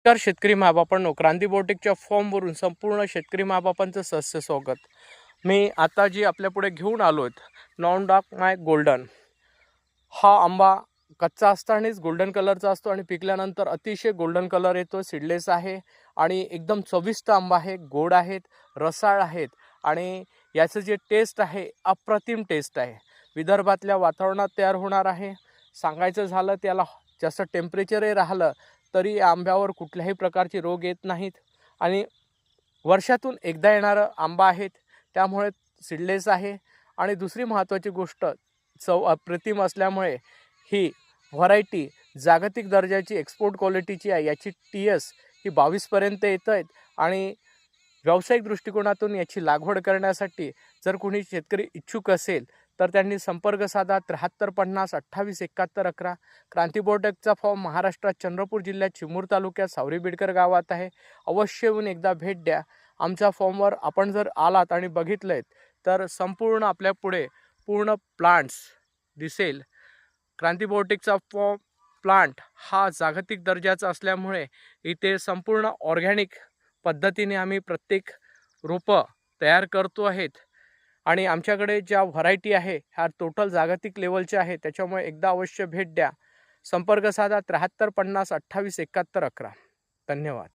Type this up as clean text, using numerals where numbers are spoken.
नमस्कार शेतकरी मायबापांनो, क्रांती बायोटेकच्या फॉर्मवरून संपूर्ण शेतकरी मायबापांचं सहर्ष स्वागत. मी आता जी आपल्यापुढे घेऊन आलो आहेत नॉन डार्क माय गोल्डन. हा आंबा कच्चा असतानाच गोल्डन कलरचा असतो आणि पिकल्यानंतर अतिशय गोल्डन कलर येतो. सीडलेस आहे आणि एकदम चविष्ट आंबा आहे. गोड आहेत, रसाळ आहेत आणि याचं जे टेस्ट आहे अप्रतिम टेस्ट आहे. विदर्भातल्या वातावरणात तयार होणार आहे. सांगायचं झालं त्याला जास्त टेम्परेचरही राहिलं तरी आंब्यावर कुठल्याही प्रकारचे रोग येत नाहीत आणि वर्षातून एकदा येणारं आंबा आहेत, त्यामुळे सीडलेस आहे. आणि दुसरी महत्त्वाची गोष्ट, चव अप्रतिम असल्यामुळे ही व्हरायटी जागतिक दर्जाची एक्सपोर्ट क्वालिटीची आहे. याची TS ही 22पर्यंत येत आहेत आणि व्यावसायिक दृष्टिकोनातून याची लागवड करण्यासाठी जर कोणी शेतकरी इच्छुक असेल तर त्यांनी संपर्क साधा 7350 28 71 11. क्रांती बायोटेकचा फॉर्म महाराष्ट्रात चंद्रपूर जिल्ह्यात चिमूर तालुक्यात सावरी बिडकर गावात आहे. अवश्य येऊन एकदा भेट द्या. आमच्या फॉर्मवर आपण जर आलात आणि बघितलेत तर संपूर्ण आपल्या पुढे पूर्ण प्लांट्स दिसेल. क्रांती बायोटेकचा फॉर्म प्लांट हा जागतिक दर्जाचा असल्यामुळे इथे संपूर्ण ऑर्गॅनिक पद्धतीने आम्ही प्रत्येक रोपं तयार करतो आहेत आणि आमच्याकडे ज्या व्हरायटी आहे ह्या टोटल जागतिक लेवलच्या आहे. त्याच्यामुळे एकदा अवश्य भेट द्या. संपर्क साधा 7350 28 71 11. धन्यवाद.